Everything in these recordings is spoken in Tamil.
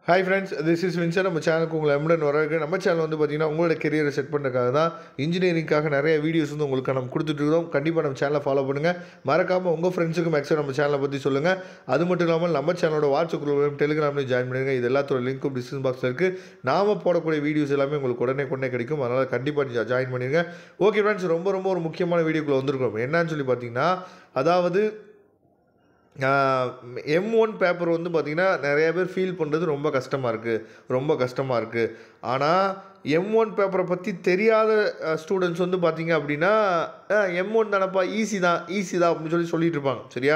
Hi friends, this is Vincent. நம்ம சேனலுக்கு உங்களை எம்டன் வரவேற்கு. நம்ம சேனல் வந்து பார்த்தீங்கன்னா உங்களோட கெரியரை செட் பண்ணுறதுக்காக தான் இன்ஜினியரிங்காக நிறைய வீடியோஸ் வந்து உங்களுக்கு நம்ம கொடுத்துட்ருக்கோம். கண்டிப்பாக நம்ம சேனலை ஃபாலோ பண்ணுங்கள். மறக்காமல் உங்கள் ஃப்ரெண்ட்ஸுக்கு மேக்ஸிமம் நம்ம சேனலை பற்றி சொல்லுங்கள். அது மட்டும் இல்லாமல் நம்ம சேனலோட வாட்ஸ்அப் குரூப்லையும் டெலிகிராம்லையும் ஜாயின் பண்ணுங்கள். இது எல்லாத்தோட லிங்க்கும் டிஸ்கிரிப்ஷன் பாக்ஸில் இருக்குது. நாம் போடக்கூடிய வீடியோஸ் எல்லாமே உங்களுக்கு உடனே கிடைக்கும். அதனால் கண்டிப்பாக ஜாயின் பண்ணிடுங்க. ஓகே ஃப்ரெண்ட்ஸ், ரொம்ப ஒரு முக்கியமான வீடியோக்குள்ளே வந்திருக்கோம். என்னன்னு சொல்லி பார்த்தீங்கன்னா, அதாவது M1 பேப்பர் வந்து பார்த்திங்கன்னா நிறைய பேர் ஃபீல் பண்ணுறது ரொம்ப கஷ்டமாக இருக்குது. ஆனால் M1 பேப்பரை பற்றி தெரியாத ஸ்டூடெண்ட்ஸ் வந்து பார்த்திங்க அப்படின்னா M1 தானப்பா ஈஸி தான் அப்படின்னு சொல்லிட்டு இருப்பாங்க. சரியா,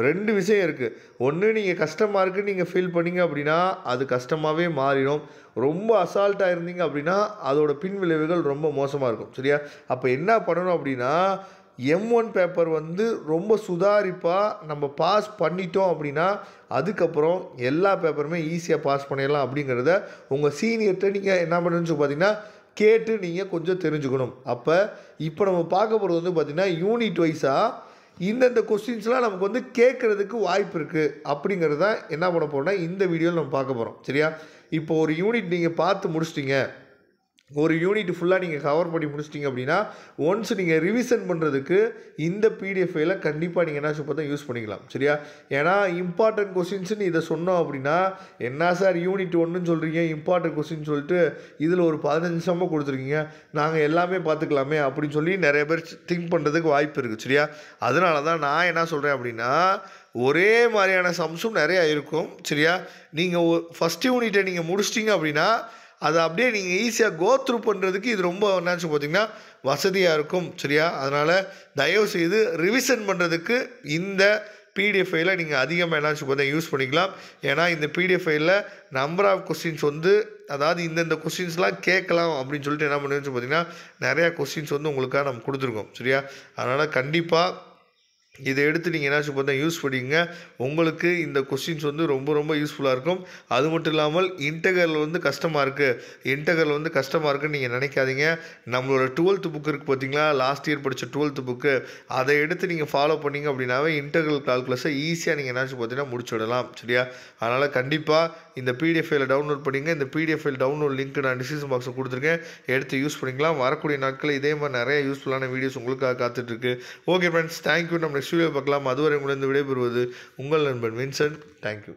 ரெண்டு விஷயம் இருக்குது. ஒன்று, நீங்கள் கஷ்டமாக இருக்குன்னு நீங்கள் ஃபீல் பண்ணிங்க அப்படின்னா அது கஷ்டமாகவே மாறிடும். ரொம்ப அசால்ட்டாக இருந்தீங்க அப்படின்னா அதோட பின் விளைவுகள் ரொம்ப மோசமாக இருக்கும். சரியா, அப்போ என்ன பண்ணணும் அப்படின்னா, M1 பேப்பர் வந்து ரொம்ப சுதாரிப்பாக நம்ம பாஸ் பண்ணிட்டோம் அப்படின்னா அதுக்கப்புறம் எல்லா பேப்பருமே ஈஸியாக பாஸ் பண்ணிடலாம். அப்படிங்கிறத உங்கள் சீனியர்கிட்ட நீங்கள் என்ன பண்ணுன்னு சொல்லி பார்த்தீங்கன்னா கேட்டு நீங்கள் கொஞ்சம் தெரிஞ்சுக்கணும். இப்போ நம்ம பார்க்க போகிறது வந்து பார்த்திங்கன்னா யூனிட் வைஸாக இந்தந்த கொஸ்டின்ஸ்லாம் நமக்கு வந்து கேட்குறதுக்கு வாய்ப்பு இருக்குது. அப்படிங்கிறது தான் என்ன பண்ண போகிறோம்னா இந்த வீடியோவில் நம்ம பார்க்க போகிறோம். சரியா, இப்போ ஒரு யூனிட் நீங்கள் பார்த்து முடிச்சிட்டிங்க, ஒரு யூனிட் ஃபுல்லாக நீங்கள் கவர் பண்ணி முடிச்சிட்டிங்க அப்படின்னா ஒன்ஸ் நீங்கள் ரிவிஷன் பண்ணுறதுக்கு இந்த பிடிஎஃப் ஃபைலை கண்டிப்பாக நீங்கள் என்ன பார்த்தா யூஸ் பண்ணிக்கலாம். சரியா, ஏன்னா இம்பார்ட்டன்ட் கொஸ்டின்ஸ்னு இதை சொன்னோம் அப்படின்னா, என்ன சார் யூனிட் 1ன்னு சொல்கிறீங்க, இம்பார்ட்டன்ட் கொஸ்டின் சொல்லிட்டு இதில் ஒரு 15 நிமிஷமாக கொடுத்துருக்கீங்க, நாங்கள் எல்லாமே பார்த்துக்கலாமே அப்படின்னு சொல்லி நிறைய பேர் திங்க் பண்ணுறதுக்கு வாய்ப்பு இருக்குது. சரியா, அதனால தான் நான் என்ன சொல்கிறேன் அப்படின்னா, ஒரே மாதிரியான சம்ஸும் நிறையா இருக்கும். சரியா, நீங்கள் ஃபஸ்ட் யூனிட்டை நீங்கள் முடிச்சிட்டிங்க அப்படின்னா அதை அப்படியே நீங்கள் ஈஸியாக கோ த்ரூ பண்ணுறதுக்கு இது ரொம்ப என்னாச்சு பார்த்திங்கன்னா வசதியாக இருக்கும். சரியா, அதனால் தயவுசெய்து ரிவிஷன் பண்ணுறதுக்கு இந்த பிடிஎஃப் ஃபைலை நீங்கள் அதிகமாக என்னாச்சு பார்த்தா யூஸ் பண்ணிக்கலாம். ஏன்னா இந்த பிடிஎஃப் ஃபைலில் நம்பர் ஆஃப் கொஸ்டின்ஸ் வந்து, அதாவது இந்தந்த கொஸ்டின்ஸ்லாம் கேட்கலாம் அப்படின்னு சொல்லிட்டு என்ன பண்ணுன்னு பார்த்திங்கன்னா நிறையா கொஸ்டின்ஸ் வந்து உங்களுக்காக நம்ம கொடுத்துருக்கோம். சரியா, அதனால் கண்டிப்பாக இதை எடுத்து நீங்கள் என்னாச்சு பார்த்தா யூஸ் பண்ணிங்க. உங்களுக்கு இந்த கொஸ்டின்ஸ் வந்து ரொம்ப யூஸ்ஃபுல்லாக இருக்கும். அது மட்டும் இல்லாமல் இன்டகரல் வந்து கஷ்டமாக இருக்குன்னு நீங்கள் நினைக்காதீங்க. நம்மளோட 12th புக் இருக்குது பார்த்தீங்களா, லாஸ்ட் இயர் படித்த 12th புக்கு, அதை எடுத்து நீங்கள் ஃபாலோ பண்ணிங்க அப்படின்னாவே இன்டகரல் கால்குலஸை ஈஸியாக நீங்கள் என்னாச்சு பார்த்தீங்கன்னா முடிச்சுடலாம். சரியா, அதனால் கண்டிப்பாக இந்த பிடிஎஃப் ஃபைலை டவுன்லோட் பண்ணிங்க. இந்த பிடிஎஃப் ஃபைல் டவுன்லோட் லிங்க் நான் டிஸ்கிரிப்ஷன் பாக்ஸில் கொடுத்துருக்கேன், எடுத்து யூஸ் பண்ணிக்கலாம். வரக்கூடிய நாட்களில் இதே மாதிரி நிறைய யூஸ்ஃபுல்லான வீடியோஸ் உங்களுக்காக காத்துட்ருக்கு. Okay friends, thank you. நம்ம நெக்ஸ்ட் வீடியோ பார்க்கலாம். அதுவரை உங்களிருந்து விடைபெறுவது உங்கள் நண்பன் வின்சென்ட். தேங்க்யூ.